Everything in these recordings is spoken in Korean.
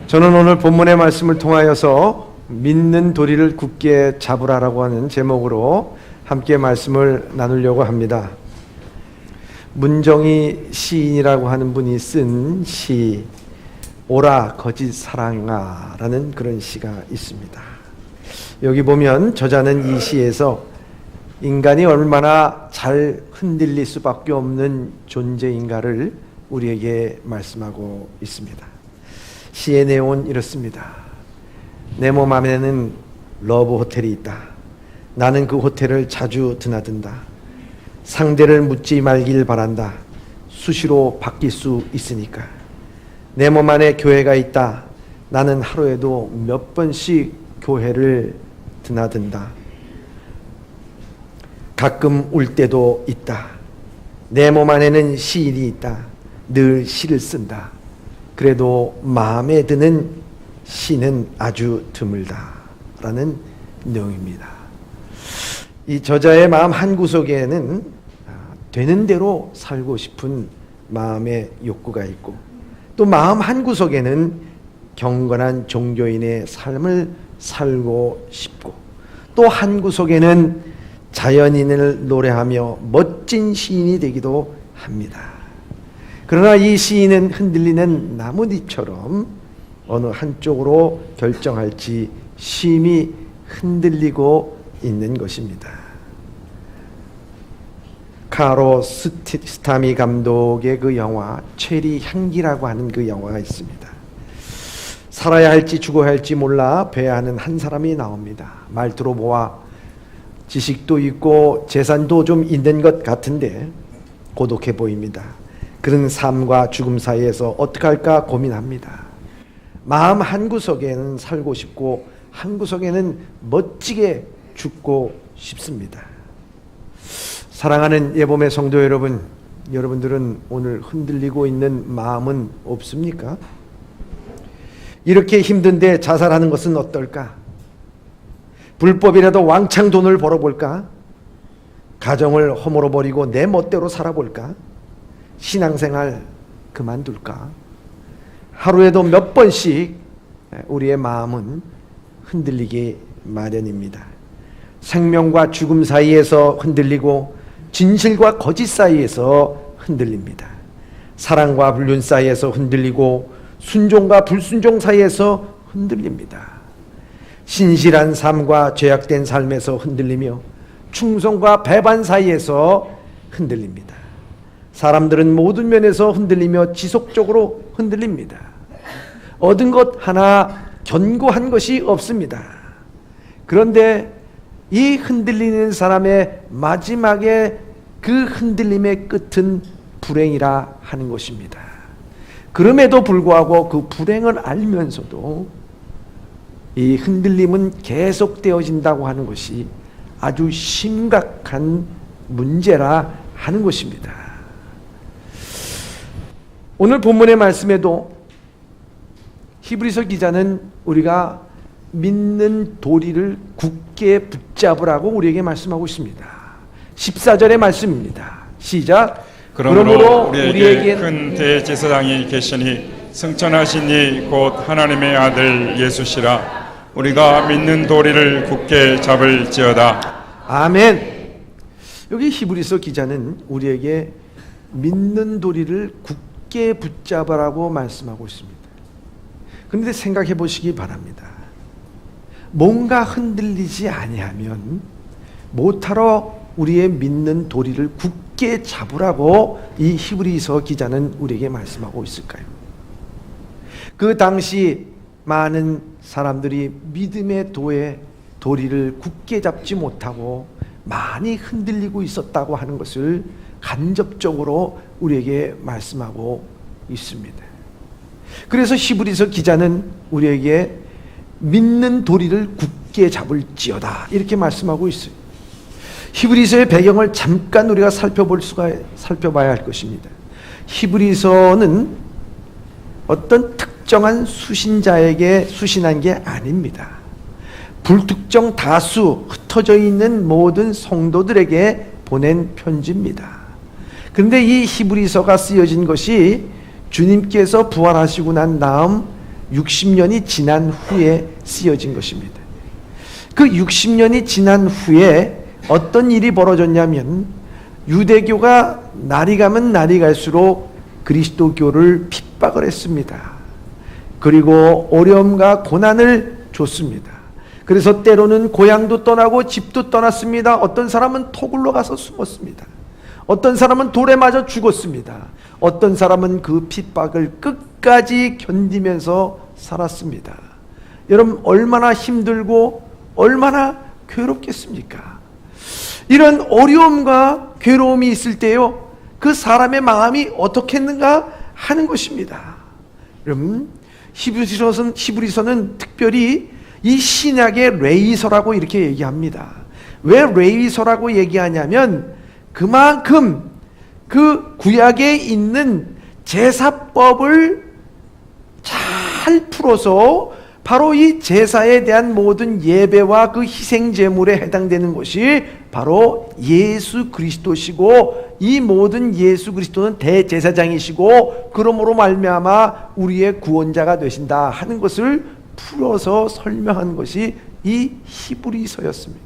저는 오늘 본문의 말씀을 통하여서 믿는 도리를 굳게 잡으라라고 하는 제목으로 함께 말씀을 나누려고 합니다. 문정희 시인이라고 하는 분이 쓴 시 오라 거짓 사랑아 라는 그런 시가 있습니다. 여기 보면 저자는 이 시에서 인간이 얼마나 잘 흔들릴 수밖에 없는 존재인가를 우리에게 말씀하고 있습니다. 시의 내용은 이렇습니다. 내 몸 안에는 러브 호텔이 있다. 나는 그 호텔을 자주 드나든다. 상대를 묻지 말길 바란다. 수시로 바뀔 수 있으니까. 내 몸 안에 교회가 있다. 나는 하루에도 몇 번씩 교회를 드나든다. 가끔 울 때도 있다. 내 몸 안에는 시인이 있다. 늘 시를 쓴다. 그래도 마음에 드는 시는 아주 드물다 라는 내용입니다. 이 저자의 마음 한구석에는 되는 대로 살고 싶은 마음의 욕구가 있고, 또 마음 한구석에는 경건한 종교인의 삶을 살고 싶고, 또 한구석에는 자연인을 노래하며 멋진 시인이 되기도 합니다. 그러나 이 시인은 흔들리는 나뭇잎처럼 어느 한쪽으로 결정할지 심히 흔들리고 있는 것입니다. 카로 스타미 감독의 그 영화 체리 향기라고 하는 그 영화가 있습니다. 살아야 할지 죽어야 할지 몰라 배회하는 한 사람이 나옵니다. 말투로 보아 지식도 있고 재산도 좀 있는 것 같은데 고독해 보입니다. 그런 삶과 죽음 사이에서 어떻게 할까 고민합니다. 마음 한구석에는 살고 싶고 한구석에는 멋지게 죽고 싶습니다. 사랑하는 예봄의 성도 여러분, 여러분들은 오늘 흔들리고 있는 마음은 없습니까? 이렇게 힘든데 자살하는 것은 어떨까? 불법이라도 왕창 돈을 벌어볼까? 가정을 허물어 버리고 내 멋대로 살아볼까? 신앙생활 그만둘까? 하루에도 몇 번씩 우리의 마음은 흔들리기 마련입니다. 생명과 죽음 사이에서 흔들리고 진실과 거짓 사이에서 흔들립니다. 사랑과 불륜 사이에서 흔들리고 순종과 불순종 사이에서 흔들립니다. 신실한 삶과 죄악된 삶에서 흔들리며 충성과 배반 사이에서 흔들립니다. 사람들은 모든 면에서 흔들리며 지속적으로 흔들립니다. 얻은 것 하나 견고한 것이 없습니다. 그런데 이 흔들리는 사람의 마지막에 그 흔들림의 끝은 불행이라 하는 것입니다. 그럼에도 불구하고 그 불행을 알면서도 이 흔들림은 계속되어진다고 하는 것이 아주 심각한 문제라 하는 것입니다. 오늘 본문의 말씀에도 히브리서 기자는 우리가 믿는 도리를 굳게 붙잡으라고 우리에게 말씀하고 있습니다. 14절의 말씀입니다. 시작. 그러므로 우리에게 큰 대제사장이 계시니 승천하신 이 곧 하나님의 아들 예수시라. 우리가 믿는 도리를 굳게 잡을지어다. 아멘. 여기 히브리서 기자는 우리에게 믿는 도리를 굳게 붙잡으라고 말씀하고 있습니다. 그런데 생각해 보시기 바랍니다. 뭔가 흔들리지 아니하면 못하러 우리의 믿는 도리를 굳게 잡으라고 이 히브리서 기자는 우리에게 말씀하고 있을까요? 그 당시 많은 사람들이 믿음의 도리를 굳게 잡지 못하고 많이 흔들리고 있었다고 하는 것을 간접적으로 우리에게 말씀하고 있습니다. 그래서 히브리서 기자는 우리에게 믿는 도리를 굳게 잡을지어다 이렇게 말씀하고 있어요. 히브리서의 배경을 잠깐 우리가 살펴봐야 할 것입니다. 히브리서는 어떤 특정한 수신자에게 수신한 게 아닙니다. 불특정 다수 흩어져 있는 모든 성도들에게 보낸 편지입니다. 그런데 이 히브리서가 쓰여진 것이 주님께서 부활하시고 난 다음 60년이 지난 후에 쓰여진 것입니다. 그 60년이 지난 후에 어떤 일이 벌어졌냐면 유대교가 날이 가면 날이 갈수록 그리스도교를 핍박을 했습니다. 그리고 어려움과 고난을 줬습니다. 그래서 때로는 고향도 떠나고 집도 떠났습니다. 어떤 사람은 토굴로 가서 숨었습니다. 어떤 사람은 돌에 맞아 죽었습니다. 어떤 사람은 그 핍박을 끝까지 견디면서 살았습니다. 여러분 얼마나 힘들고 얼마나 괴롭겠습니까? 이런 어려움과 괴로움이 있을 때요, 그 사람의 마음이 어떻겠는가 하는 것입니다. 여러분 히브리서는 특별히 이 신약의 레위서라고 이렇게 얘기합니다. 왜 레위서라고 얘기하냐면 그만큼 그 구약에 있는 제사법을 잘 풀어서 바로 이 제사에 대한 모든 예배와 그 희생 제물에 해당되는 것이 바로 예수 그리스도시고, 이 모든 예수 그리스도는 대제사장이시고 그러므로 말미암아 우리의 구원자가 되신다 하는 것을 풀어서 설명한 것이 이 히브리서였습니다.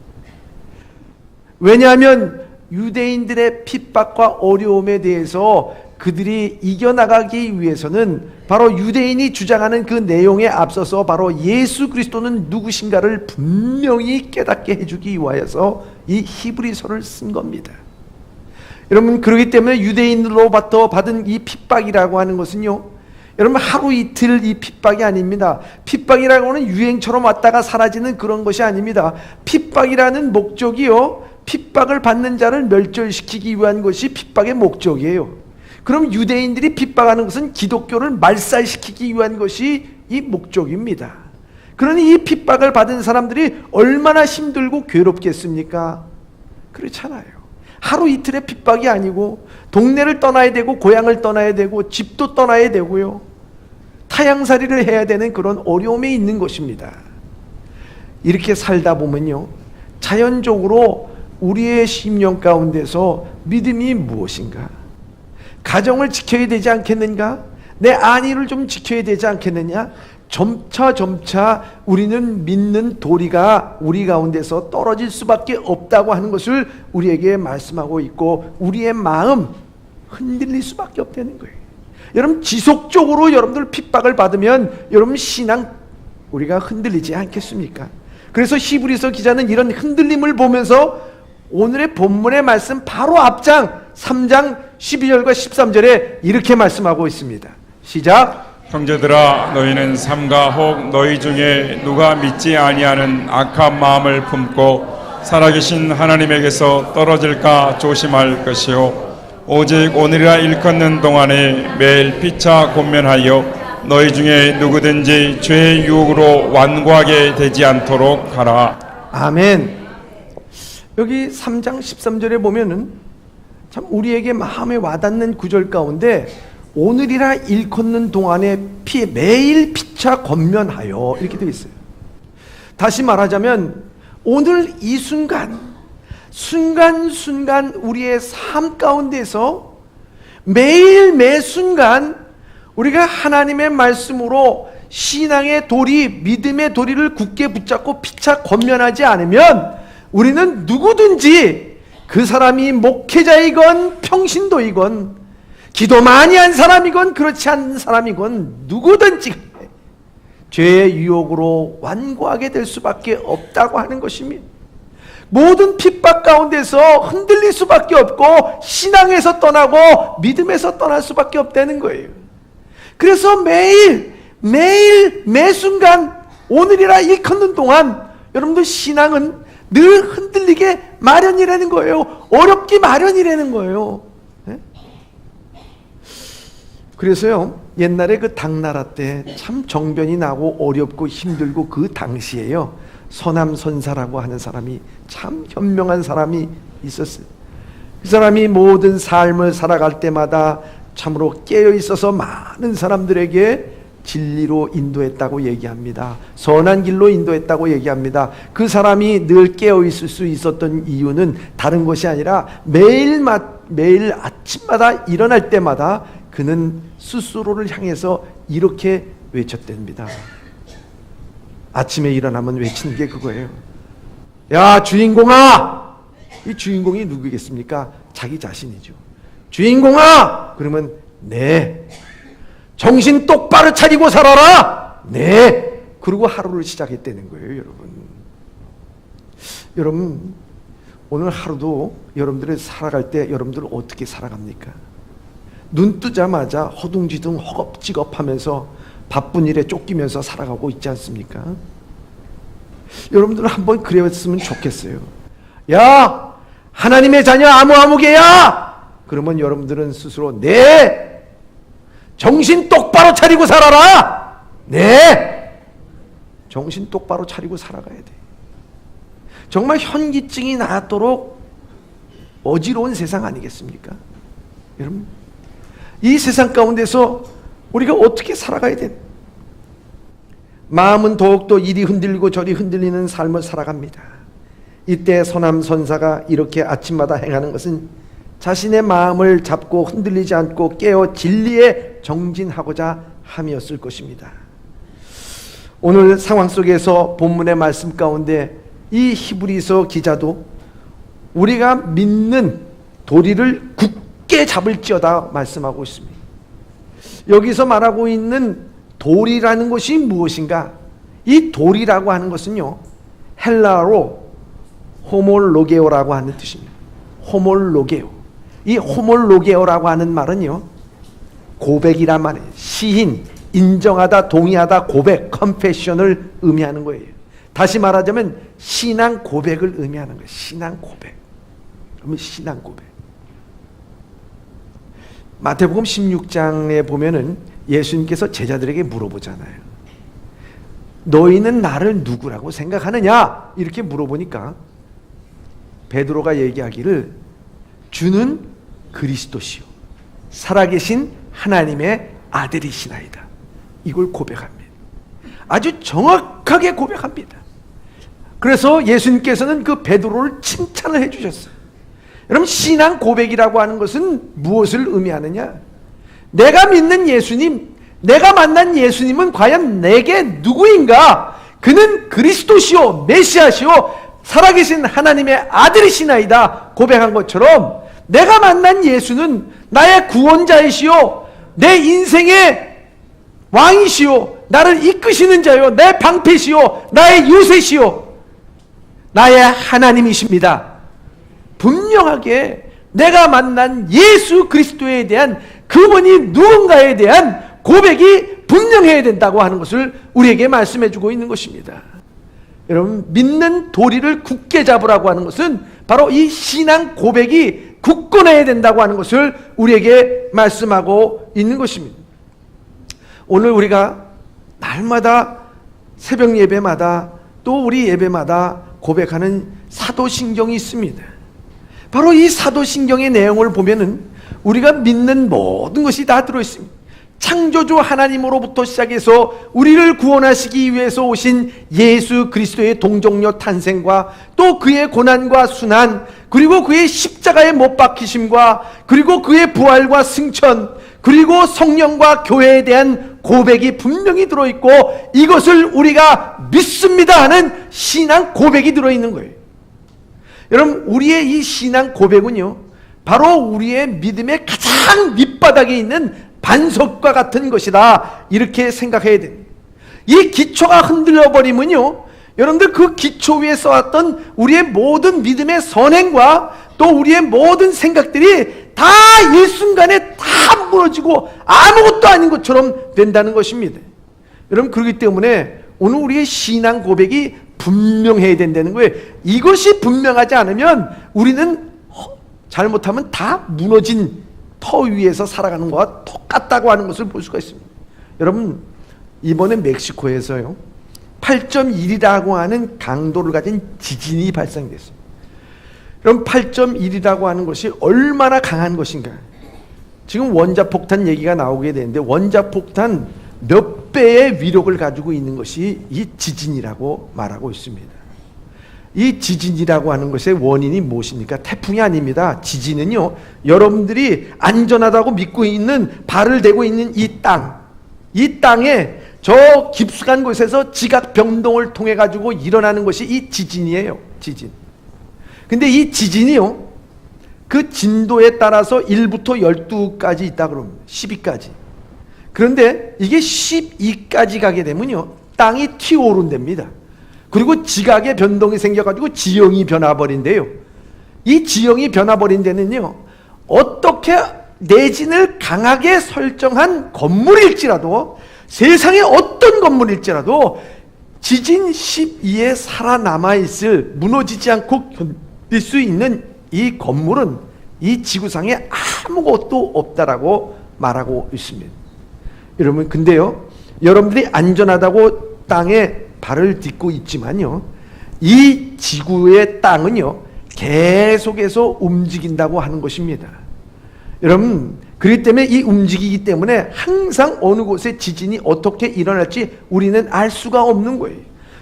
왜냐하면 유대인들의 핍박과 어려움에 대해서 그들이 이겨나가기 위해서는 바로 유대인이 주장하는 그 내용에 앞서서 바로 예수 그리스도는 누구신가를 분명히 깨닫게 해주기 위하여서 이 히브리서를 쓴 겁니다. 여러분 그렇기 때문에 유대인으로부터 받은 이 핍박이라고 하는 것은요, 여러분 하루 이틀 이 핍박이 아닙니다. 핍박이라고 하는 유행처럼 왔다가 사라지는 그런 것이 아닙니다. 핍박이라는 목적이요, 핍박을 받는 자를 멸절시키기 위한 것이 핍박의 목적이에요. 그럼 유대인들이 핍박하는 것은 기독교를 말살시키기 위한 것이 이 목적입니다. 그러니 이 핍박을 받은 사람들이 얼마나 힘들고 괴롭겠습니까? 그렇잖아요. 하루 이틀의 핍박이 아니고 동네를 떠나야 되고 고향을 떠나야 되고 집도 떠나야 되고요, 타향살이를 해야 되는 그런 어려움이 있는 것입니다. 이렇게 살다 보면요, 자연적으로 우리의 심령 가운데서 믿음이 무엇인가? 가정을 지켜야 되지 않겠는가? 내 안위를 좀 지켜야 되지 않겠느냐? 점차 우리는 믿는 도리가 우리 가운데서 떨어질 수밖에 없다고 하는 것을 우리에게 말씀하고 있고, 우리의 마음 흔들릴 수밖에 없다는 거예요. 여러분 지속적으로 여러분들 핍박을 받으면 여러분 신앙 우리가 흔들리지 않겠습니까? 그래서 히브리서 기자는 이런 흔들림을 보면서 오늘의 본문의 말씀 바로 앞장 3장 12절과 13절에 이렇게 말씀하고 있습니다. 시작. 형제들아, 너희는 삼가 혹 너희 중에 누가 믿지 아니하는 악한 마음을 품고 살아계신 하나님에게서 떨어질까 조심할 것이요, 오직 오늘이라 일컫는 동안에 매일 피차 권면하여 너희 중에 누구든지 죄의 유혹으로 완고하게 되지 않도록 하라. 아멘. 여기 3장 13절에 보면은 참 우리에게 마음에 와닿는 구절 가운데 오늘이라 일컫는 동안에 매일 피차 권면하여 이렇게 되어 있어요. 다시 말하자면 오늘 이 순간순간 우리의 삶 가운데서 매일 매 순간 우리가 하나님의 말씀으로 신앙의 도리, 믿음의 도리를 굳게 붙잡고 피차 권면하지 않으면 우리는 누구든지 그 사람이 목회자이건 평신도이건 기도 많이 한 사람이건 그렇지 않은 사람이건 누구든지 죄의 유혹으로 완고하게 될 수밖에 없다고 하는 것입니다. 모든 핍박 가운데서 흔들릴 수밖에 없고 신앙에서 떠나고 믿음에서 떠날 수밖에 없다는 거예요. 그래서 매일 매 순간 오늘이라 일컫는 동안 여러분들 신앙은 늘 흔들리게 마련이라는 거예요. 어렵기 마련이라는 거예요. 네? 그래서요, 옛날에 그 당나라 때 참 정변이 나고 어렵고 힘들고 그 당시에요, 서남선사라고 하는 사람이 참 현명한 사람이 있었어요. 그 사람이 모든 삶을 살아갈 때마다 참으로 깨어 있어서 많은 사람들에게 진리로 인도했다고 얘기합니다. 선한 길로 인도했다고 얘기합니다. 그 사람이 늘 깨어 있을 수 있었던 이유는 다른 것이 아니라 매일 아침마다 일어날 때마다 그는 스스로를 향해서 이렇게 외쳤답니다. 아침에 일어나면 외치는 게 그거예요. 야, 주인공아! 이 주인공이 누구겠습니까? 자기 자신이죠. 주인공아! 그러면 네. 정신 똑바로 차리고 살아라! 네. 그리고 하루를 시작했다는 거예요, 여러분. 여러분, 오늘 하루도 여러분들이 살아갈 때 여러분들 어떻게 살아갑니까? 눈 뜨자마자 허둥지둥 허겁지겁하면서 바쁜 일에 쫓기면서 살아가고 있지 않습니까? 여러분들은 한번 그랬으면 좋겠어요. 야! 하나님의 자녀 아무개야! 그러면 여러분들은 스스로 네! 정신 똑바로 차리고 살아라! 네! 정신 똑바로 차리고 살아가야 돼. 정말 현기증이 나도록 어지러운 세상 아니겠습니까? 여러분, 이 세상 가운데서 우리가 어떻게 살아가야 돼? 마음은 더욱더 이리 흔들리고 저리 흔들리는 삶을 살아갑니다. 이때 선함선사가 이렇게 아침마다 행하는 것은 자신의 마음을 잡고 흔들리지 않고 깨어 진리에 정진하고자 함이었을 것입니다. 오늘 상황 속에서 본문의 말씀 가운데 이 히브리서 기자도 우리가 믿는 도리를 굳게 잡을지어다 말씀하고 있습니다. 여기서 말하고 있는 도리라는 것이 무엇인가? 이 도리라고 하는 것은요, 헬라어로 호몰로게오라고 하는 뜻입니다. 호몰로게오. 이 호몰로게오라고 하는 말은요, 고백이란 말이에요. 시인, 인정하다, 동의하다, 고백, 컨페션을 의미하는 거예요. 다시 말하자면 신앙 고백을 의미하는 거예요. 신앙 고백. 그러면 신앙 고백. 마태복음 16장에 보면은 예수님께서 제자들에게 물어보잖아요. 너희는 나를 누구라고 생각하느냐? 이렇게 물어보니까 베드로가 얘기하기를 주는 그리스도시요 살아계신 하나님의 아들이시나이다. 이걸 고백합니다. 아주 정확하게 고백합니다. 그래서 예수님께서는 그 베드로를 칭찬을 해주셨어요. 여러분, 신앙 고백이라고 하는 것은 무엇을 의미하느냐? 내가 믿는 예수님, 내가 만난 예수님은 과연 내게 누구인가? 그는 그리스도시요 메시아시요 살아계신 하나님의 아들이시나이다 고백한 것처럼 내가 만난 예수는 나의 구원자이시요 내 인생의 왕이시요 나를 이끄시는 자요 내 방패시요 나의 요새시요 나의 하나님이십니다. 분명하게 내가 만난 예수 그리스도에 대한 그분이 누군가에 대한 고백이 분명해야 된다고 하는 것을 우리에게 말씀해 주고 있는 것입니다. 여러분, 믿는 도리를 굳게 잡으라고 하는 것은 바로 이 신앙 고백이 굳건해야 된다고 하는 것을 우리에게 말씀하고 있는 것입니다. 오늘 우리가 날마다 새벽 예배마다 또 우리 예배마다 고백하는 사도신경이 있습니다. 바로 이 사도신경의 내용을 보면은 우리가 믿는 모든 것이 다 들어있습니다. 창조주 하나님으로부터 시작해서 우리를 구원하시기 위해서 오신 예수 그리스도의 동정녀 탄생과 또 그의 고난과 순환, 그리고 그의 십자가에 못 박히심과 그리고 그의 부활과 승천, 그리고 성령과 교회에 대한 고백이 분명히 들어있고 이것을 우리가 믿습니다 하는 신앙 고백이 들어있는 거예요. 여러분, 우리의 이 신앙 고백은요, 바로 우리의 믿음의 가장 밑바닥에 있는 반석과 같은 것이다, 이렇게 생각해야 됩니다. 이 기초가 흔들려 버리면요, 여러분들 그 기초 위에 쌓았던 우리의 모든 믿음의 선행과 또 우리의 모든 생각들이 다 일순간에 다 무너지고 아무것도 아닌 것처럼 된다는 것입니다. 여러분, 그렇기 때문에 오늘 우리의 신앙 고백이 분명해야 된다는 거예요. 이것이 분명하지 않으면 우리는 잘못하면 다 무너진 터 위에서 살아가는 것과 똑같다고 하는 것을 볼 수가 있습니다. 여러분, 이번에 멕시코에서요 8.1이라고 하는 강도를 가진 지진이 발생됐습니다. 그럼 8.1이라고 하는 것이 얼마나 강한 것인가? 지금 원자폭탄 얘기가 나오게 되는데 원자폭탄 몇 배의 위력을 가지고 있는 것이 이 지진이라고 말하고 있습니다. 이 지진이라고 하는 것의 원인이 무엇입니까? 태풍이 아닙니다. 지진은요, 여러분들이 안전하다고 믿고 있는 발을 대고 있는 이 땅에 저 깊숙한 곳에서 지각 변동을 통해 가지고 일어나는 것이 이 지진이에요. 지진. 근데 이 지진이요, 그 진도에 따라서 1부터 12까지 있다 그러면 12까지. 그런데 이게 12까지 가게 되면요, 땅이 튀어오른답니다. 그리고 지각의 변동이 생겨가지고 지형이 변화버린대요. 이 지형이 변화버린 데는요, 어떻게 내진을 강하게 설정한 건물일지라도, 세상에 어떤 건물일지라도 지진 12에 살아남아있을, 무너지지 않고 견딜 수 있는 이 건물은 이 지구상에 아무것도 없다라고 말하고 있습니다. 여러분, 근데요, 여러분들이 안전하다고 땅에 발을 딛고 있지만요, 이 지구의 땅은요, 계속해서 움직인다고 하는 것입니다. 여러분, 그렇기 때문에 이 움직이기 때문에 항상 어느 곳에 지진이 어떻게 일어날지 우리는 알 수가 없는 거예요.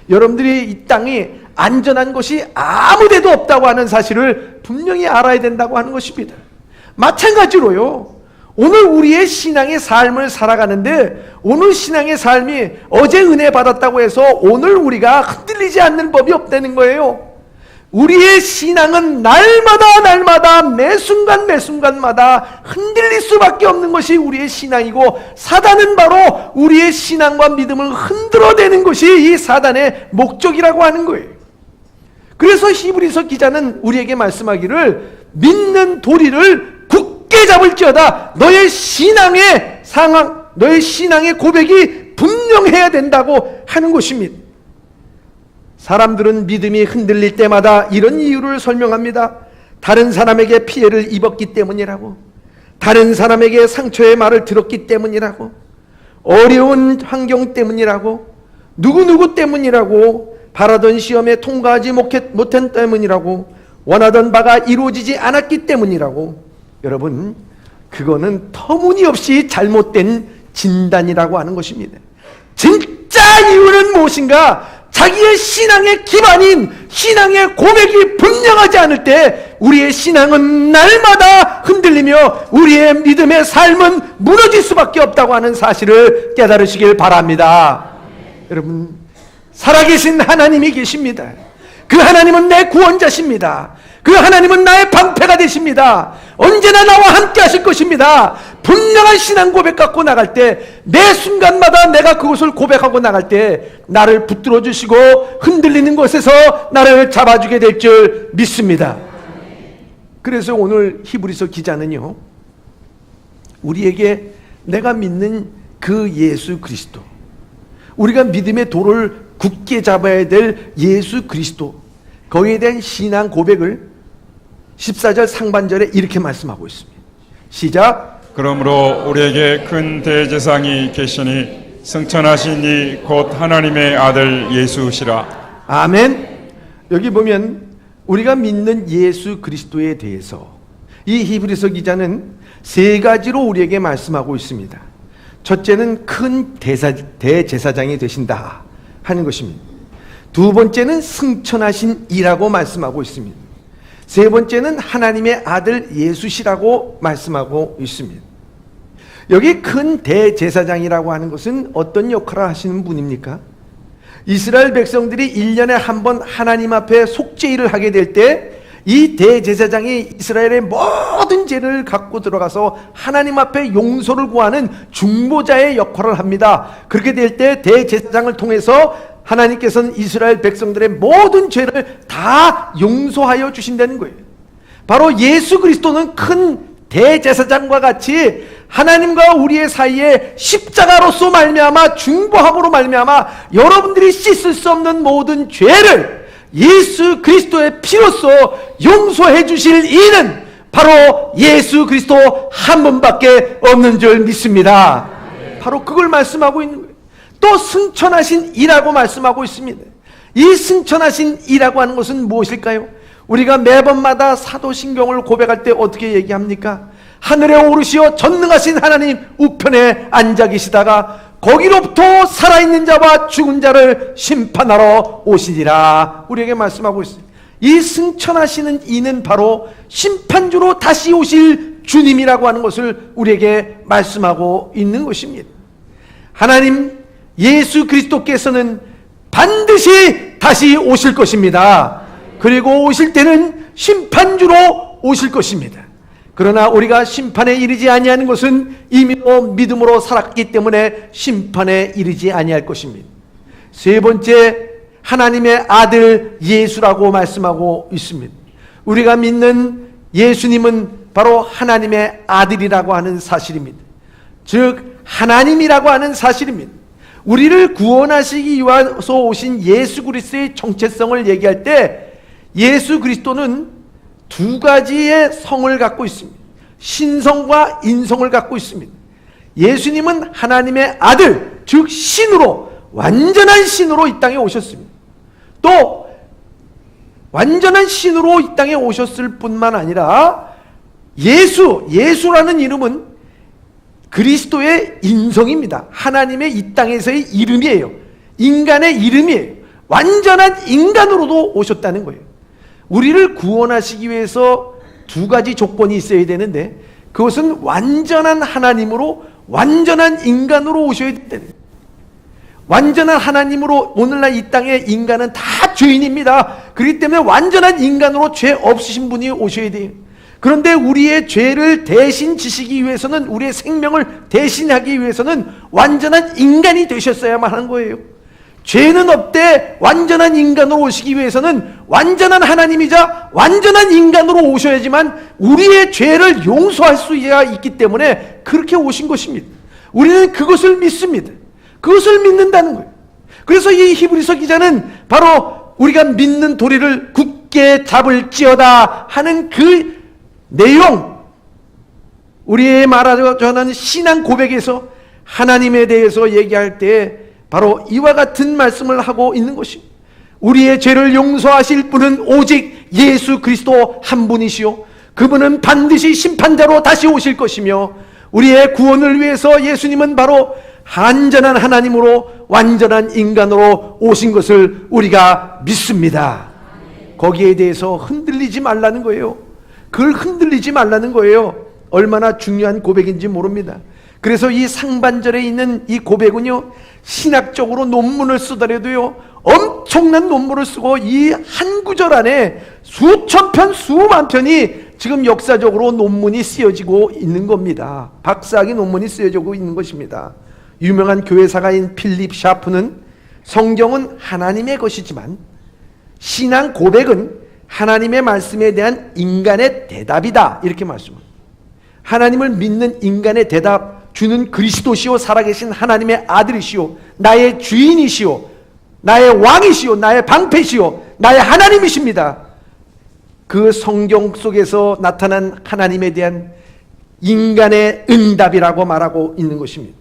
여러분들이 이 땅이 안전한 것이 아무 데도 없다고 하는 사실을 분명히 알아야 된다고 하는 것입니다. 마찬가지로요, 오늘 우리의 신앙의 삶을 살아가는데, 오늘 신앙의 삶이 어제 은혜 받았다고 해서 오늘 우리가 흔들리지 않는 법이 없다는 거예요. 우리의 신앙은 날마다 매 순간마다 흔들릴 수밖에 없는 것이 우리의 신앙이고, 사단은 바로 우리의 신앙과 믿음을 흔들어대는 것이 이 사단의 목적이라고 하는 거예요. 그래서 히브리서 기자는 우리에게 말씀하기를, 믿는 도리를 굳게 잡을지어다. 너의 신앙의 상황, 너의 신앙의 고백이 분명해야 된다고 하는 것입니다. 사람들은 믿음이 흔들릴 때마다 이런 이유를 설명합니다. 다른 사람에게 피해를 입었기 때문이라고, 다른 사람에게 상처의 말을 들었기 때문이라고, 어려운 환경 때문이라고, 누구누구 때문이라고, 바라던 시험에 통과하지 못한 때문이라고, 원하던 바가 이루어지지 않았기 때문이라고. 여러분, 그거는 터무니없이 잘못된 진단이라고 하는 것입니다. 진짜 이유는 무엇인가? 자기의 신앙의 기반인 신앙의 고백이 분명하지 않을 때 우리의 신앙은 날마다 흔들리며 우리의 믿음의 삶은 무너질 수밖에 없다고 하는 사실을 깨달으시길 바랍니다. 여러분, 살아계신 하나님이 계십니다. 그 하나님은 내 구원자십니다. 그 하나님은 나의 방패가 되십니다. 언제나 나와 함께 하실 것입니다. 분명한 신앙 고백 갖고 나갈 때, 매 순간마다 내가 그것을 고백하고 나갈 때 나를 붙들어 주시고 흔들리는 곳에서 나를 잡아주게 될 줄 믿습니다. 그래서 오늘 히브리서 기자는요, 우리에게 내가 믿는 그 예수 그리스도, 우리가 믿음의 도를 굳게 잡아야 될 예수 그리스도, 거기에 대한 신앙 고백을 14절 상반절에 이렇게 말씀하고 있습니다. 시작. 그러므로 우리에게 큰 대제사장이 계시니 승천하신 이 곧 하나님의 아들 예수시라. 아멘. 여기 보면 우리가 믿는 예수 그리스도에 대해서 이 히브리서 기자는 세 가지로 우리에게 말씀하고 있습니다. 첫째는 큰 대제사장이 되신다 하는 것입니다. 두 번째는 승천하신 이라고 말씀하고 있습니다. 세 번째는 하나님의 아들 예수시라고 말씀하고 있습니다. 여기 큰 대제사장이라고 하는 것은 어떤 역할을 하시는 분입니까? 이스라엘 백성들이 1년에 한 번 하나님 앞에 속죄일을 하게 될 때 이 대제사장이 이스라엘의 모든 죄를 갖고 들어가서 하나님 앞에 용서를 구하는 중보자의 역할을 합니다. 그렇게 될 때 대제사장을 통해서 하나님께서는 이스라엘 백성들의 모든 죄를 다 용서하여 주신다는 거예요. 바로 예수 그리스도는 큰 대제사장과 같이 하나님과 우리의 사이에 십자가로서 말미암아, 중보함으로 말미암아 여러분들이 씻을 수 없는 모든 죄를 예수 그리스도의 피로써 용서해 주실 이는 바로 예수 그리스도 한 분밖에 없는 줄 믿습니다. 바로 그걸 말씀하고 있는 거예요. 또 승천하신 이라고 말씀하고 있습니다. 이 승천하신 이라고 하는 것은 무엇일까요? 우리가 매번마다 사도신경을 고백할 때 어떻게 얘기합니까? 하늘에 오르시어 전능하신 하나님 우편에 앉아 계시다가 거기로부터 살아있는 자와 죽은 자를 심판하러 오시리라 우리에게 말씀하고 있습니다. 이 승천하시는 이는 바로 심판주로 다시 오실 주님이라고 하는 것을 우리에게 말씀하고 있는 것입니다. 하나님, 예수 그리스도께서는 반드시 다시 오실 것입니다. 그리고 오실 때는 심판주로 오실 것입니다. 그러나 우리가 심판에 이르지 아니하는 것은 이미로 믿음으로 살았기 때문에 심판에 이르지 아니할 것입니다. 세 번째, 하나님의 아들 예수라고 말씀하고 있습니다. 우리가 믿는 예수님은 바로 하나님의 아들이라고 하는 사실입니다. 즉 하나님이라고 하는 사실입니다. 우리를 구원하시기 위해서 오신 예수 그리스도의 정체성을 얘기할 때 예수 그리스도는 두 가지의 성을 갖고 있습니다. 신성과 인성을 갖고 있습니다. 예수님은 하나님의 아들, 즉 신으로, 완전한 신으로 이 땅에 오셨습니다. 또 완전한 신으로 이 땅에 오셨을 뿐만 아니라 예수라는 이름은 그리스도의 인성입니다. 하나님의 이 땅에서의 이름이에요. 인간의 이름이에요. 완전한 인간으로도 오셨다는 거예요. 우리를 구원하시기 위해서 두 가지 조건이 있어야 되는데 그것은 완전한 하나님으로 완전한 인간으로 오셔야 된다는 거예요. 완전한 하나님으로 오늘날 이 땅의 인간은 다 죄인입니다. 그렇기 때문에 완전한 인간으로 죄 없으신 분이 오셔야 돼요. 그런데 우리의 죄를 대신 지시기 위해서는, 우리의 생명을 대신하기 위해서는 완전한 인간이 되셨어야만 하는 거예요. 죄는 없되 완전한 인간으로 오시기 위해서는 완전한 하나님이자 완전한 인간으로 오셔야지만 우리의 죄를 용서할 수가 있기 때문에 그렇게 오신 것입니다. 우리는 그것을 믿습니다. 그것을 믿는다는 거예요. 그래서 이 히브리서 기자는 바로 우리가 믿는 도리를 굳게 잡을지어다 하는 그 내용, 우리의 말하자는 신앙 고백에서 하나님에 대해서 얘기할 때 바로 이와 같은 말씀을 하고 있는 것입니다. 우리의 죄를 용서하실 분은 오직 예수 그리스도 한 분이시요, 그분은 반드시 심판자로 다시 오실 것이며 우리의 구원을 위해서 예수님은 바로 완전한 하나님으로 완전한 인간으로 오신 것을 우리가 믿습니다. 거기에 대해서 흔들리지 말라는 거예요. 그걸 흔들리지 말라는 거예요. 얼마나 중요한 고백인지 모릅니다. 그래서 이 상반절에 있는 이 고백은요, 신학적으로 논문을 쓰더라도요, 엄청난 논문을 쓰고 이 한 구절 안에 수천 편, 수만 편이 지금 역사적으로 논문이 쓰여지고 있는 겁니다. 박사학위 논문이 쓰여지고 있는 것입니다. 유명한 교회사가인 필립 샤프는 성경은 하나님의 것이지만 신앙 고백은 하나님의 말씀에 대한 인간의 대답이다, 이렇게 말씀합니다. 하나님을 믿는 인간의 대답, 주는 그리스도시요 살아계신 하나님의 아들이시요 나의 주인이시요 나의 왕이시요 나의 방패시요 나의 하나님이십니다. 그 성경 속에서 나타난 하나님에 대한 인간의 응답이라고 말하고 있는 것입니다.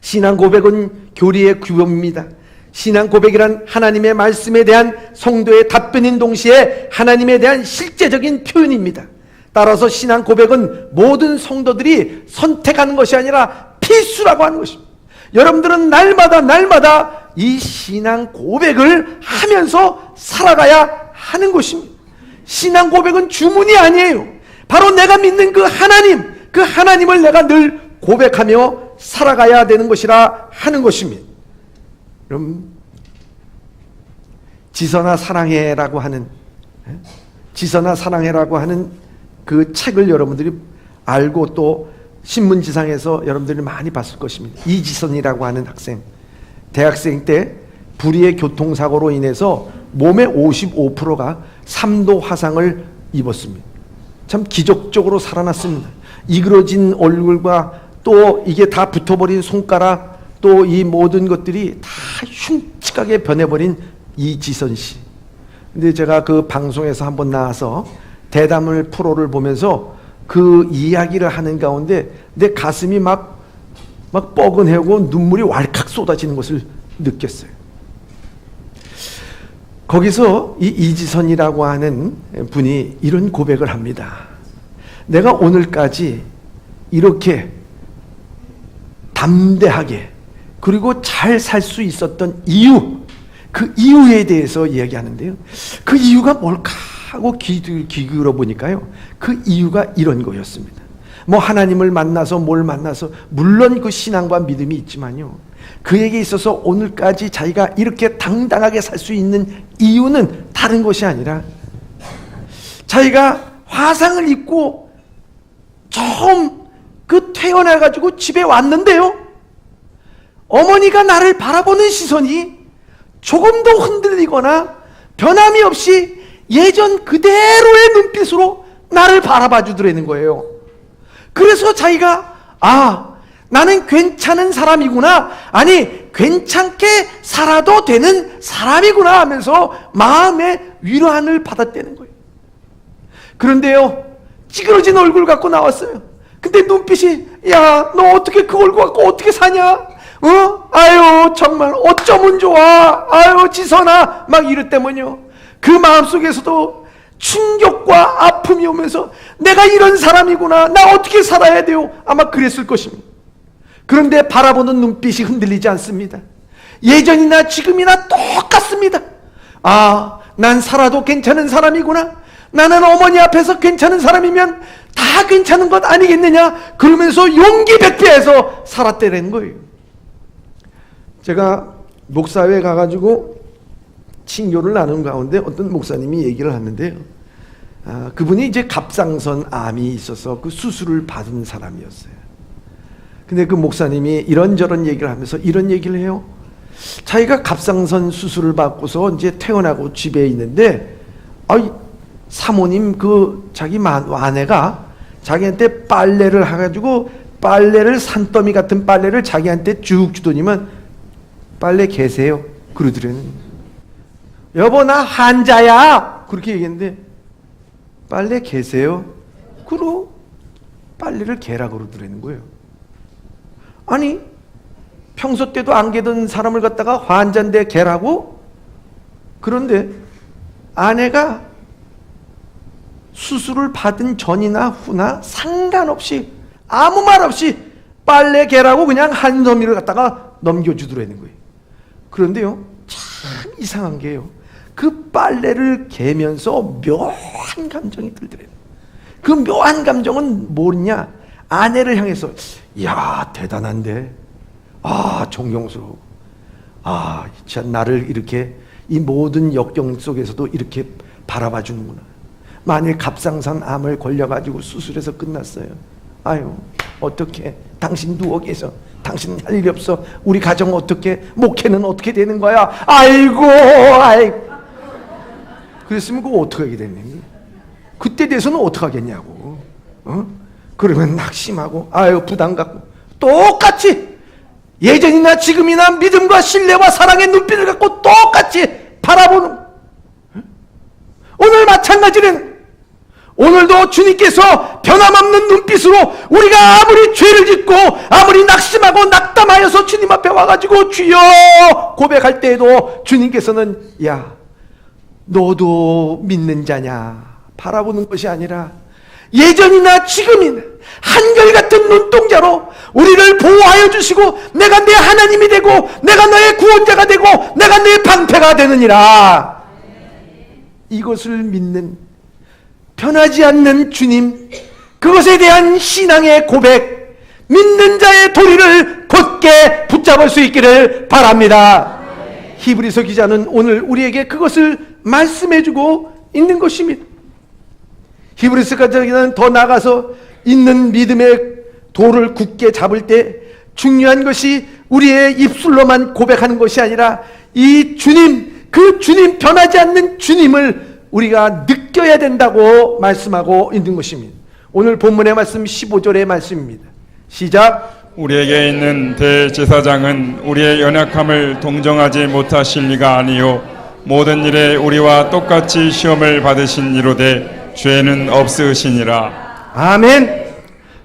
신앙 고백은 교리의 규범입니다. 신앙 고백이란 하나님의 말씀에 대한 성도의 답변인 동시에 하나님에 대한 실제적인 표현입니다. 따라서 신앙 고백은 모든 성도들이 선택하는 것이 아니라 필수라고 하는 것입니다. 여러분들은 날마다 이 신앙 고백을 하면서 살아가야 하는 것입니다. 신앙 고백은 주문이 아니에요. 바로 내가 믿는 그 하나님을 내가 늘 고백하며 살아가야 되는 것이라 하는 것입니다. 그럼 지선아 사랑해라고 하는 그 책을 여러분들이 알고 또 신문지상에서 여러분들이 많이 봤을 것입니다. 이지선이라고 하는 학생, 대학생 때 불의의 교통사고로 인해서 몸의 55%가 3도 화상을 입었습니다. 참 기적적으로 살아났습니다. 이그러진 얼굴과 또 이게 다 붙어버린 손가락, 또 이 모든 것들이 다 흉측하게 변해버린 이지선 씨. 근데 제가 그 방송에서 한번 나와서 대담을 프로를 보면서 그 이야기를 하는 가운데 내 가슴이 막 뻐근해오고 눈물이 왈칵 쏟아지는 것을 느꼈어요. 거기서 이 이지선이라고 하는 분이 이런 고백을 합니다. 내가 오늘까지 이렇게 담대하게 그리고 잘 살 수 있었던 이유, 그 이유에 대해서 이야기하는데요. 그 이유가 뭘까 하고 기울여 보니까요, 그 이유가 이런 거였습니다. 뭐 하나님을 만나서 뭘 만나서 물론 그 신앙과 믿음이 있지만요, 그에게 있어서 오늘까지 자기가 이렇게 당당하게 살 수 있는 이유는 다른 것이 아니라 자기가 화상을 입고 처음 태어나가지고 집에 왔는데요, 어머니가 나를 바라보는 시선이 조금도 흔들리거나 변함이 없이 예전 그대로의 눈빛으로 나를 바라봐 주더라는 거예요. 그래서 자기가 나는 괜찮은 사람이구나, 아니 괜찮게 살아도 되는 사람이구나 하면서 마음의 위로함을 받았다는 거예요. 그런데요, 찌그러진 얼굴 갖고 나왔어요. 근데 눈빛이, 야, 너 어떻게 그 얼굴 갖고 어떻게 사냐? 아유, 정말 어쩌면 좋아. 아유, 지선아. 막 이랬다면요, 그 마음속에서도 충격과 아픔이 오면서 내가 이런 사람이구나, 나 어떻게 살아야 돼요? 아마 그랬을 것입니다. 그런데 바라보는 눈빛이 흔들리지 않습니다. 예전이나 지금이나 똑같습니다. 난 살아도 괜찮은 사람이구나, 나는 어머니 앞에서 괜찮은 사람이면 다 괜찮은 것 아니겠느냐, 그러면서 용기 백배해서 살았다는 거예요. 제가 목사회에 가가지고 친교를 나눈 가운데 어떤 목사님이 얘기를 하는데요, 그분이 이제 갑상선 암이 있어서 그 수술을 받은 사람이었어요. 근데 그 목사님이 이런저런 얘기를 하면서 이런 얘기를 해요. 자기가 갑상선 수술을 받고서 이제 퇴원하고 집에 있는데, 사모님 자기 아내가 자기한테 빨래를 해가지고 빨래를 산더미 같은 빨래를 자기한테 쭉 주더니만, 빨래 개세요 그러더래는. 여보, 나 한자야 그렇게 얘기했는데, 빨래 개세요? 그러 빨래를 개라 그러더라는 거예요. 아니, 평소 때도 안 개던 사람을 갖다가 환자인데 개라고? 그런데 아내가 수술을 받은 전이나 후나 상관없이 아무 말 없이 빨래 개라고 그냥 한 더미를 갖다가 넘겨주더라는 거예요. 그런데요, 참 이상한 게요, 그 빨래를 개면서 묘한 감정이 들더래요. 그 묘한 감정은 뭐냐, 아내를 향해서, 이야, 대단한데, 존경스러워, 참 나를 이렇게 이 모든 역경 속에서도 이렇게 바라봐 주는구나. 만일 갑상선 암을 걸려가지고 수술해서 끝났어요. 아유, 어떻게 당신 누워 계셔, 당신 할 일이 없어, 우리 가정 어떻게, 목회는 어떻게 되는 거야, 아이고. 그랬으면 그거 어떻게 하게 됐니? 그때 돼서는 어떻게 하겠냐고. 그러면 낙심하고, 부담 갖고, 똑같이 예전이나 지금이나 믿음과 신뢰와 사랑의 눈빛을 갖고 똑같이 바라보는, 오늘 마찬가지는, 오늘도 주님께서 변함없는 눈빛으로 우리가 아무리 죄를 짓고 아무리 낙심하고 낙담하여서 주님 앞에 와가지고 주여 고백할 때에도 주님께서는, 야, 너도 믿는 자냐 바라보는 것이 아니라, 예전이나 지금이나 한결같은 눈동자로 우리를 보호하여 주시고, 내가 내 하나님이 되고 내가 너의 구원자가 되고 내가 내 방패가 되느니라, 이것을 믿는 변하지 않는 주님, 그것에 대한 신앙의 고백, 믿는 자의 도리를 곧게 붙잡을 수 있기를 바랍니다. 히브리서 기자는 오늘 우리에게 그것을 말씀해주고 있는 것입니다. 히브리서 기자는 더 나아가서 있는 믿음의 도를 굳게 잡을 때 중요한 것이 우리의 입술로만 고백하는 것이 아니라 이 주님, 그 주님, 변하지 않는 주님을 우리가 느껴야 된다고 말씀하고 있는 것입니다. 오늘 본문의 말씀 15절의 말씀입니다. 시작. 우리에게 있는 대제사장은 우리의 연약함을 동정하지 못하실 리가 아니요 모든 일에 우리와 똑같이 시험을 받으신 이로되 죄는 없으시니라. 아멘.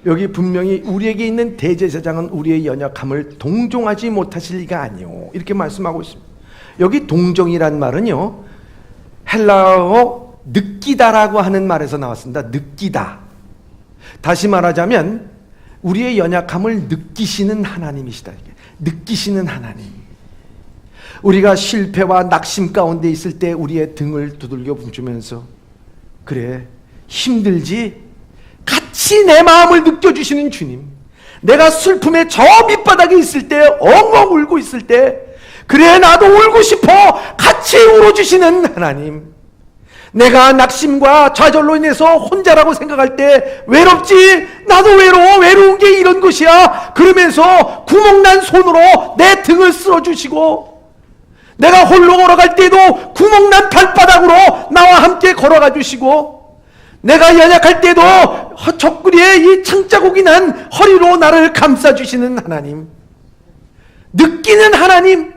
여기 분명히 우리에게 있는 대제사장은 우리의 연약함을 동정하지 못하실 리가 아니요, 이렇게 말씀하고 있습니다. 여기 동정이란 말은요, 헬라어 느끼다라고 하는 말에서 나왔습니다. 느끼다. 다시 말하자면 우리의 연약함을 느끼시는 하나님이시다. 느끼시는 하나님. 우리가 실패와 낙심 가운데 있을 때 우리의 등을 두들겨 주면서, 그래 힘들지? 같이 내 마음을 느껴주시는 주님, 내가 슬픔의 저 밑바닥에 있을 때, 엉엉 울고 있을 때, 그래 나도 울고 싶어 같이 울어주시는 하나님. 내가 낙심과 좌절로 인해서 혼자라고 생각할 때 외롭지, 나도 외로워, 외로운 게 이런 것이야 그러면서 구멍난 손으로 내 등을 쓸어주시고, 내가 홀로 걸어갈 때도 구멍난 발바닥으로 나와 함께 걸어가 주시고, 내가 연약할 때도 젖구리에 이 창자국이 난 허리로 나를 감싸주시는 하나님, 느끼는 하나님,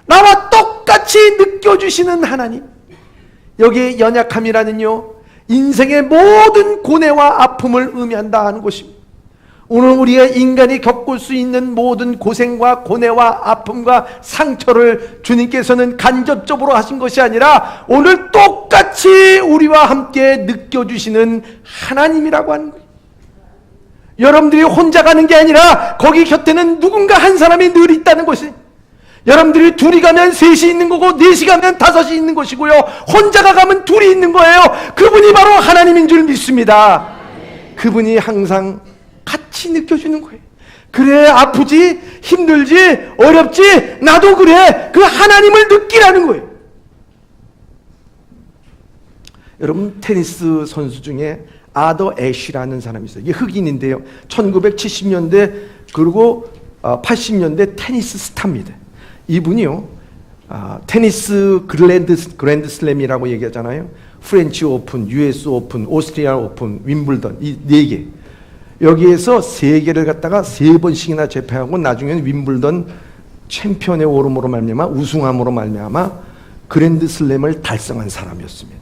나와 똑같이 느껴주시는 하나님. 여기에 연약함이라는요, 인생의 모든 고뇌와 아픔을 의미한다 하는 것입니다. 오늘 우리가 인간이 겪을 수 있는 모든 고생과 고뇌와 아픔과 상처를 주님께서는 간접적으로 하신 것이 아니라 오늘 똑같이 우리와 함께 느껴주시는 하나님이라고 하는 거예요. 여러분들이 혼자 가는 게 아니라 거기 곁에는 누군가 한 사람이 늘 있다는 것이, 여러분들이 둘이 가면 셋이 있는 거고 넷이 가면 다섯이 있는 것이고요, 혼자가 가면 둘이 있는 거예요. 그분이 바로 하나님인 줄 믿습니다. 그분이 항상 같이 느껴주는 거예요. 그래 아프지, 힘들지, 어렵지, 나도 그래, 그 하나님을 느끼라는 거예요. 여러분, 테니스 선수 중에 아더 애쉬라는 사람이 있어요. 이게 흑인인데요, 1970년대 그리고 80년대 테니스 스타입니다. 이분이요, 테니스 그랜드 슬램이라고 얘기하잖아요. 프렌치 오픈, US 오픈, 오스트리아 오픈, 윈블던, 이 4개. 여기에서 3개를 갖다가 3번씩이나 제패하고 나중에는 윈블던 챔피언에 오름으로 말미암아, 우승함으로 말미암아 그랜드 슬램을 달성한 사람이었습니다.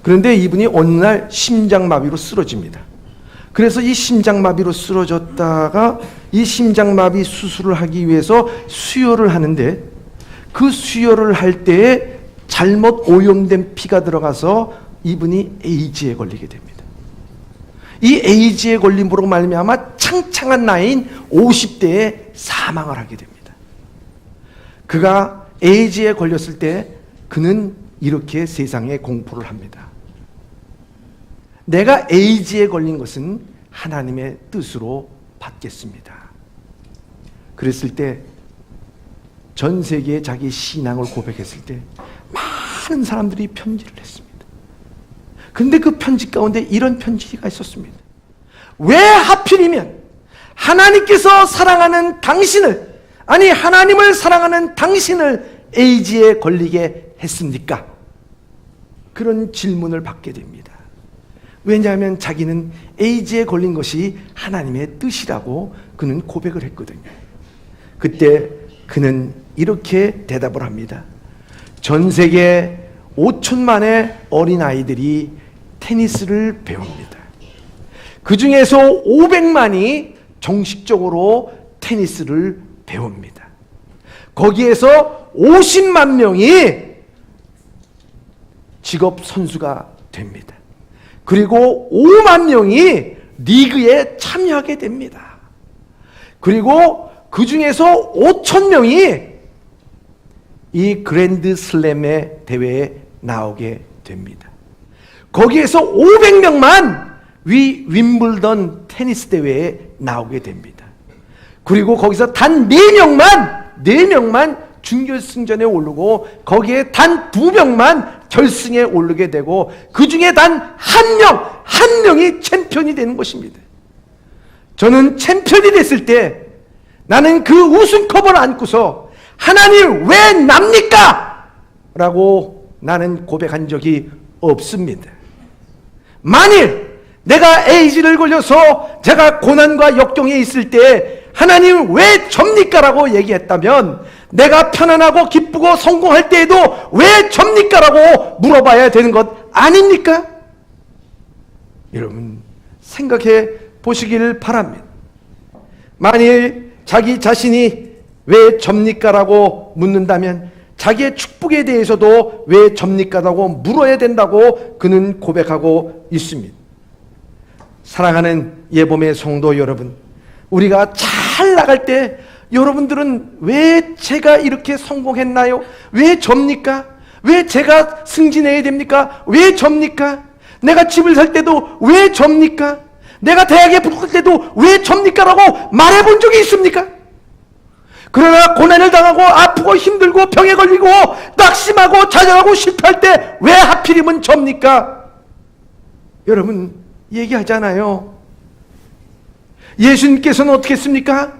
그런데 이분이 어느 날 심장마비로 쓰러집니다. 그래서 이 심장마비로 쓰러졌다가 이 심장마비 수술을 하기 위해서 수혈을 하는데, 그 수혈을 할 때에 잘못 오염된 피가 들어가서 이분이 에이즈에 걸리게 됩니다. 이 에이즈에 걸림으로 말미암아 창창한 나이인 50대에 사망을 하게 됩니다. 그가 에이즈에 걸렸을 때 그는 이렇게 세상에 공포를 합니다. 내가 에이즈에 걸린 것은 하나님의 뜻으로 받겠습니다. 그랬을 때 전 세계에 자기 신앙을 고백했을 때 많은 사람들이 편지를 했습니다. 근데 그 편지 가운데 이런 편지가 있었습니다. 왜 하필이면 하나님께서 사랑하는 당신을, 아니 하나님을 사랑하는 당신을 에이즈에 걸리게 했습니까? 그런 질문을 받게 됩니다. 왜냐하면 자기는 에이즈에 걸린 것이 하나님의 뜻이라고 그는 고백을 했거든요. 그때 그는 이렇게 대답을 합니다. 전 세계 5천만의 어린아이들이 테니스를 배웁니다. 그 중에서 500만이 정식적으로 테니스를 배웁니다. 거기에서 50만 명이 직업 선수가 됩니다. 그리고 5만 명이 리그에 참여하게 됩니다. 그리고 그 중에서 5천 명이 이 그랜드 슬램의 대회에 나오게 됩니다. 거기에서 500명만 윈블던 테니스 대회에 나오게 됩니다. 그리고 거기서 단 4명만 준결승전에 오르고, 거기에 단 2명만 결승에 오르게 되고, 그 중에 단 한 명이 챔피언이 되는 것입니다. 저는 챔피언이 됐을 때 나는 그 우승컵을 안고서 하나님 왜 납니까? 라고 나는 고백한 적이 없습니다. 만일 내가 에이즈를 걸려서 제가 고난과 역경에 있을 때 하나님 왜 접니까? 라고 얘기했다면 내가 편안하고 기쁘고 성공할 때에도 왜 접니까? 라고 물어봐야 되는 것 아닙니까? 여러분 생각해 보시길 바랍니다. 만일 자기 자신이 왜 접니까? 라고 묻는다면 자기의 축복에 대해서도 왜 접니까? 라고 물어야 된다고 그는 고백하고 있습니다. 사랑하는 예봄의 성도 여러분, 우리가 잘 나갈 때 여러분들은 왜 제가 이렇게 성공했나요? 왜 접니까? 왜 제가 승진해야 됩니까? 왜 접니까? 내가 집을 살 때도 왜 접니까? 내가 대학에 붙을 때도 왜 접니까? 라고 말해본 적이 있습니까? 그러나 고난을 당하고 아프고 힘들고 병에 걸리고 낙심하고 좌절하고 실패할 때 왜 하필이면 접니까? 여러분 얘기하잖아요. 예수님께서는 어떻게 했습니까?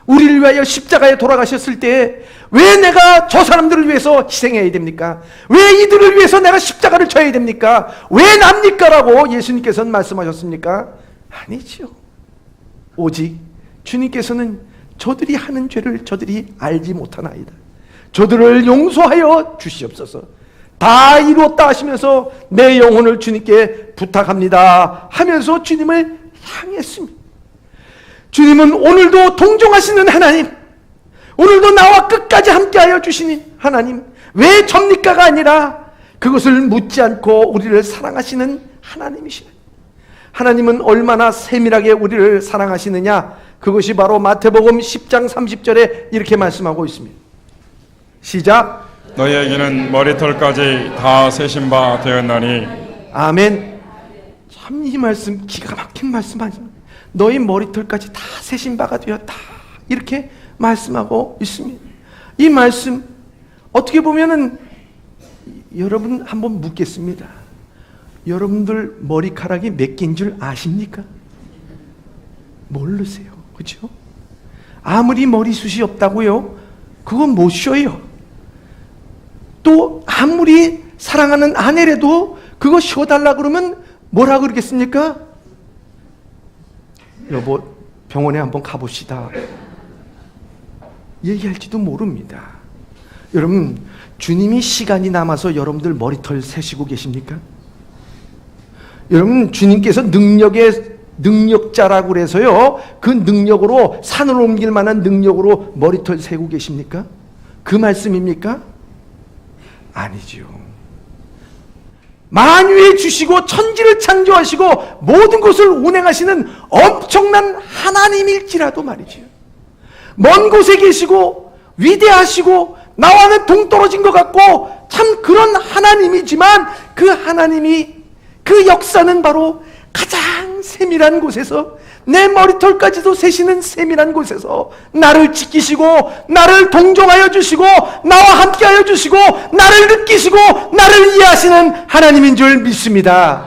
우리를 위하여 십자가에 돌아가셨을 때 왜 내가 저 사람들을 위해서 희생해야 됩니까? 왜 이들을 위해서 내가 십자가를 져야 됩니까? 왜 납니까? 라고 예수님께서는 말씀하셨습니까? 아니죠. 오직 주님께서는 저들이 하는 죄를 저들이 알지 못하나이다. 저들을 용서하여 주시옵소서. 다 이루었다 하시면서 내 영혼을 주님께 부탁합니다 하면서 주님을 향했습니다. 주님은 오늘도 동정하시는 하나님, 오늘도 나와 끝까지 함께하여 주시는 하나님, 왜 접니까가 아니라 그것을 묻지 않고 우리를 사랑하시는 하나님이시다. 하나님은 얼마나 세밀하게 우리를 사랑하시느냐, 그것이 바로 마태복음 10장 30절에 이렇게 말씀하고 있습니다. 시작. 너희에게는 머리털까지 다 세신 바 되었나니. 아멘. 참 이 말씀 기가 막힌 말씀 아닙니까? 너희 머리털까지 다 세신 바가 되었다, 이렇게 말씀하고 있습니다. 이 말씀 어떻게 보면은 여러분 한번 묻겠습니다. 여러분들 머리카락이 몇 개인 줄 아십니까? 모르세요. 그렇죠? 아무리 머리숱이 없다고요, 그건 못 쉬어요. 또 아무리 사랑하는 아내라도 그거 쉬어달라 그러면 뭐라 그러겠습니까? 여보, 병원에 한번 가봅시다, 얘기할지도 모릅니다. 여러분, 주님이 시간이 남아서 여러분들 머리털 세시고 계십니까? 여러분, 주님께서 능력자라고 그래서요, 그 능력으로 산을 옮길 만한 능력으로 머리털 세고 계십니까? 그 말씀입니까? 아니죠. 만유에 주시고 천지를 창조하시고 모든 것을 운행하시는 엄청난 하나님일지라도 말이죠. 먼 곳에 계시고 위대하시고 나와는 동떨어진 것 같고 참 그런 하나님이지만, 그 하나님이 그 역사는 바로 가장 세밀한 곳에서, 내 머리털까지도 세시는 세밀한 곳에서 나를 지키시고 나를 동정하여 주시고 나와 함께하여 주시고 나를 느끼시고 나를 이해하시는 하나님인 줄 믿습니다.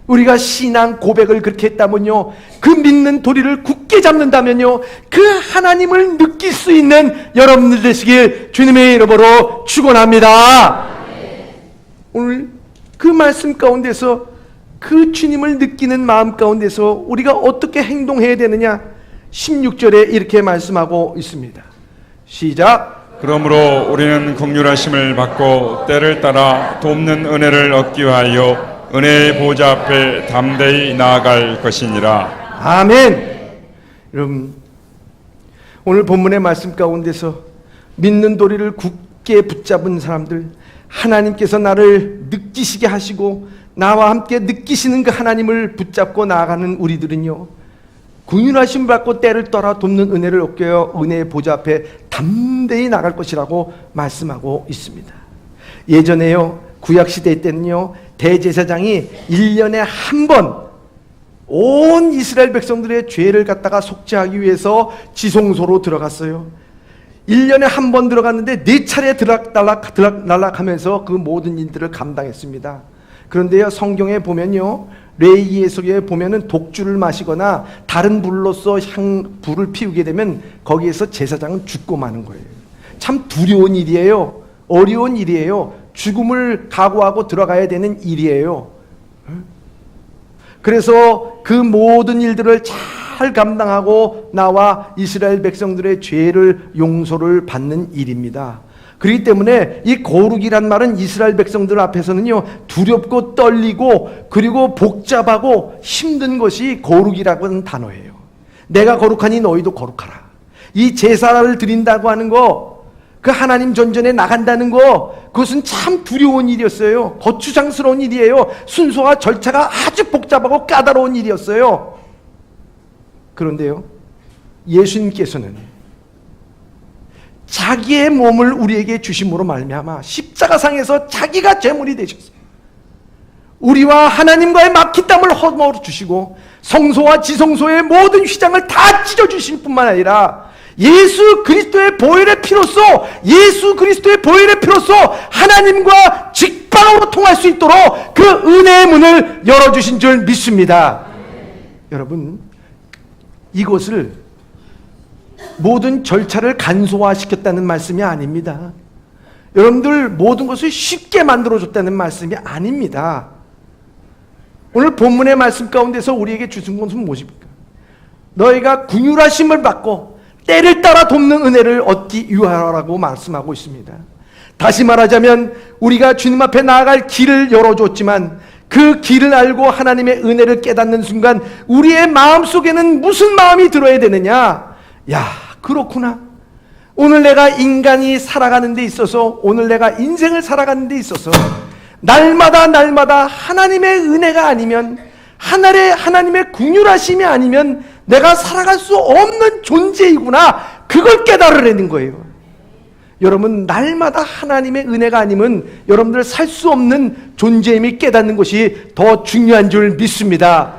우리가 신앙 고백을 그렇게 했다면요, 그 믿는 도리를 굳게 잡는다면요, 그 하나님을 느낄 수 있는 여러분들 되시길 주님의 이름으로 축원합니다. 오늘 그 말씀 가운데서, 그 주님을 느끼는 마음 가운데서 우리가 어떻게 행동해야 되느냐, 16절에 이렇게 말씀하고 있습니다. 시작. 그러므로 우리는 긍휼하심을 받고 때를 따라 돕는 은혜를 얻기 위하여 은혜의 보좌 앞에 담대히 나아갈 것이니라. 아멘. 여러분, 오늘 본문의 말씀 가운데서 믿는 도리를 굳게 붙잡은 사람들, 하나님께서 나를 느끼시게 하시고 나와 함께 느끼시는 그 하나님을 붙잡고 나아가는 우리들은요, 긍휼하심 받고 때를 따라 돕는 은혜를 얻게 하여 은혜의 보좌 앞에 담대히 나갈 것이라고 말씀하고 있습니다. 예전에요, 구약시대 때는요, 대제사장이 1년에 한 번 온 이스라엘 백성들의 죄를 갖다가 속죄하기 위해서 지성소로 들어갔어요. 1년에 한 번 들어갔는데 4차례 들락날락하면서 그 모든 일들을 감당했습니다. 그런데요, 성경에 보면요, 레위기에 보면은 독주를 마시거나 다른 불로서 불을 피우게 되면 거기에서 제사장은 죽고 마는 거예요. 참 두려운 일이에요. 어려운 일이에요. 죽음을 각오하고 들어가야 되는 일이에요. 그래서 그 모든 일들을 잘 감당하고 나와 이스라엘 백성들의 죄를 용서를 받는 일입니다. 그렇기 때문에 이 거룩이란 말은 이스라엘 백성들 앞에서는요, 두렵고 떨리고 그리고 복잡하고 힘든 것이 거룩이라고 하는 단어예요. 내가 거룩하니 너희도 거룩하라. 이 제사를 드린다고 하는 거, 그 하나님 전전에 나간다는 거, 그것은 참 두려운 일이었어요. 거추장스러운 일이에요. 순서와 절차가 아주 복잡하고 까다로운 일이었어요. 그런데요, 예수님께서는 자기의 몸을 우리에게 주심으로 말미암아 십자가상에서 자기가 제물이 되셨어요. 우리와 하나님과의 막힌 땀을 허물어 주시고 성소와 지성소의 모든 휘장을 다 찢어 주실 뿐만 아니라 예수 그리스도의 보혈의 피로써 하나님과 직방으로 통할 수 있도록 그 은혜의 문을 열어주신 줄 믿습니다. 여러분, 이것을 모든 절차를 간소화시켰다는 말씀이 아닙니다. 여러분들 모든 것을 쉽게 만들어줬다는 말씀이 아닙니다. 오늘 본문의 말씀 가운데서 우리에게 주신 것은 무엇입니까? 너희가 긍휼하심을 받고 때를 따라 돕는 은혜를 얻기 위하라고 말씀하고 있습니다. 다시 말하자면 우리가 주님 앞에 나아갈 길을 열어줬지만 그 길을 알고 하나님의 은혜를 깨닫는 순간 우리의 마음속에는 무슨 마음이 들어야 되느냐? 야, 그렇구나. 오늘 내가 인간이 살아가는 데 있어서, 오늘 내가 인생을 살아가는 데 있어서 날마다 하나님의 은혜가 아니면, 하나님의 긍휼하심이 아니면 내가 살아갈 수 없는 존재이구나. 그걸 깨달으라는 거예요. 여러분, 날마다 하나님의 은혜가 아니면 여러분들 살 수 없는 존재임이 깨닫는 것이 더 중요한 줄 믿습니다.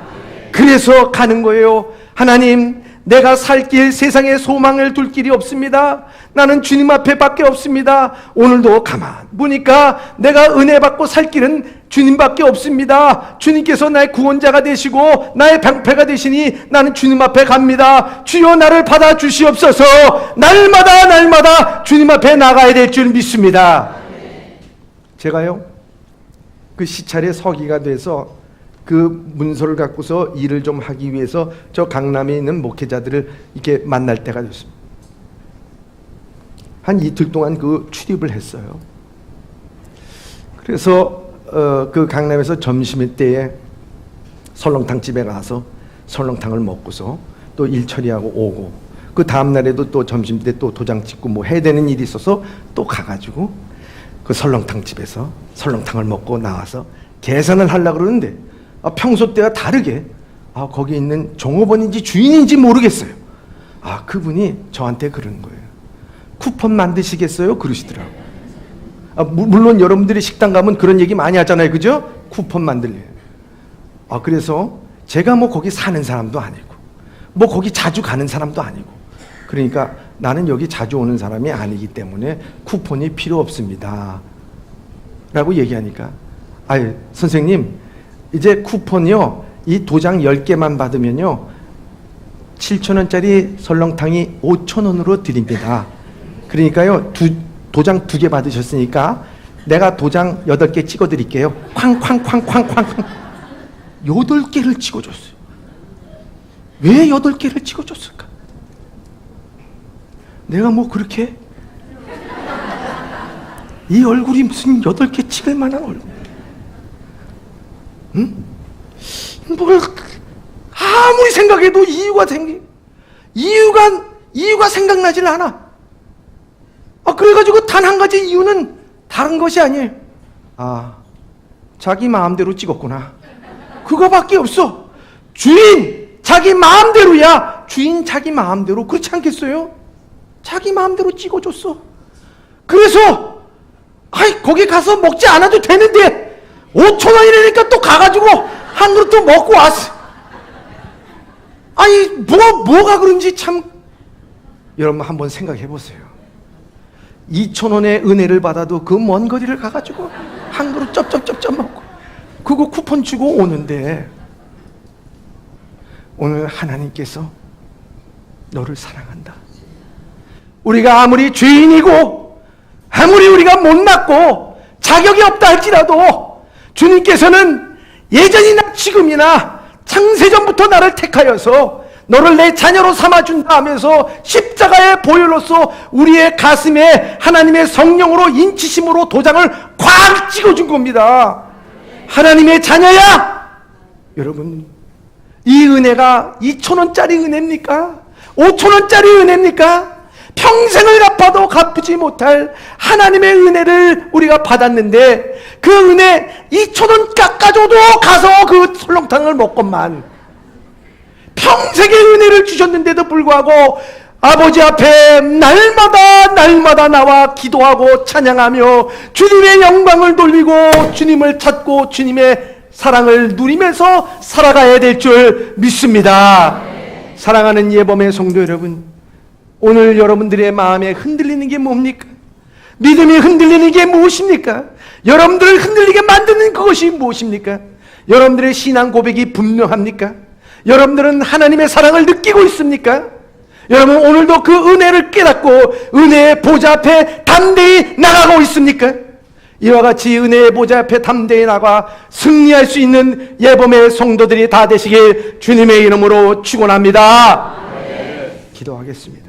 그래서 가는 거예요. 하나님, 내가 살 길, 세상에 소망을 둘 길이 없습니다. 나는 주님 앞에 밖에 없습니다. 오늘도 가만 보니까 내가 은혜 받고 살 길은 주님밖에 없습니다. 주님께서 나의 구원자가 되시고 나의 방패가 되시니 나는 주님 앞에 갑니다. 주여 나를 받아 주시옵소서. 날마다 주님 앞에 나가야 될 줄 믿습니다. 제가요, 그 시찰에 서기가 돼서 그 문서를 갖고서 일을 좀 하기 위해서 저 강남에 있는 목회자들을 이렇게 만날 때가 됐습니다. 한 이틀 동안 그 출입을 했어요. 그래서 그 강남에서 점심 때에 설렁탕 집에 가서 설렁탕을 먹고서 또 일 처리하고 오고, 그 다음날에도 또 점심 때 또 도장 찍고 뭐 해야 되는 일이 있어서 또 가가지고 그 설렁탕 집에서 설렁탕을 먹고 나와서 계산을 하려고 그러는데 평소 때와 다르게 거기 있는 종업원인지 주인인지 모르겠어요. 그분이 저한테 그러는 거예요. 쿠폰 만드시겠어요? 그러시더라고요. 물론 여러분들이 식당 가면 그런 얘기 많이 하잖아요. 그죠? 쿠폰 만들래요. 그래서 제가 뭐 거기 사는 사람도 아니고 뭐 거기 자주 가는 사람도 아니고, 그러니까 나는 여기 자주 오는 사람이 아니기 때문에 쿠폰이 필요 없습니다 라고 얘기하니까, 선생님, 이제 쿠폰이요, 이 도장 10개만 받으면요 7,000원짜리 설렁탕이 5,000원으로 드립니다. 그러니까요 도장 2개 받으셨으니까 내가 도장 8개 찍어 드릴게요. 쾅쾅쾅쾅쾅 8개를 찍어줬어요. 왜 8개를 찍어줬을까? 내가 뭐 그렇게 이 얼굴이 무슨 8개 찍을 만한 얼굴, 응? 뭘 아무리 생각해도 이유가 생각나질 않아. 그래가지고 단 한 가지 이유는 다른 것이 아니에요. 자기 마음대로 찍었구나. 그거밖에 없어. 주인 자기 마음대로야. 주인 자기 마음대로. 그렇지 않겠어요? 자기 마음대로 찍어줬어. 그래서 거기 가서 먹지 않아도 되는데 5,000원이라니까 또 가가지고 한 그릇 또 먹고 왔어. 뭐가 그런지 참. 여러분 한번 생각해 보세요. 2,000원의 은혜를 받아도 그 먼 거리를 가가지고 한 그릇 쩝쩝쩝쩝 먹고 그거 쿠폰 주고 오는데, 오늘 하나님께서 너를 사랑한다. 우리가 아무리 죄인이고 아무리 우리가 못났고 자격이 없다 할지라도 주님께서는 예전이나 지금이나 창세전부터 나를 택하여서 너를 내 자녀로 삼아준다 하면서 십자가의 보혈로서 우리의 가슴에 하나님의 성령으로 인치심으로 도장을 꽉 찍어준 겁니다. 하나님의 자녀야. 여러분, 이 은혜가 2,000원짜리 은혜입니까? 5,000원짜리 은혜입니까? 평생을 갚아도 갚지 못할 하나님의 은혜를 우리가 받았는데, 그 은혜 2,000원 깎아줘도 가서 그 설렁탕을 먹건만 평생의 은혜를 주셨는데도 불구하고 아버지 앞에 날마다 나와 기도하고 찬양하며 주님의 영광을 돌리고 주님을 찾고 주님의 사랑을 누리면서 살아가야 될 줄 믿습니다. 사랑하는 예범의 성도 여러분, 오늘 여러분들의 마음에 흔들리는 게 뭡니까? 믿음이 흔들리는 게 무엇입니까? 여러분들을 흔들리게 만드는 그것이 무엇입니까? 여러분들의 신앙 고백이 분명합니까? 여러분들은 하나님의 사랑을 느끼고 있습니까? 여러분 오늘도 그 은혜를 깨닫고 은혜의 보좌 앞에 담대히 나가고 있습니까? 이와 같이 은혜의 보좌 앞에 담대히 나가 승리할 수 있는 예범의 성도들이 다 되시길 주님의 이름으로 축원합니다. 기도하겠습니다.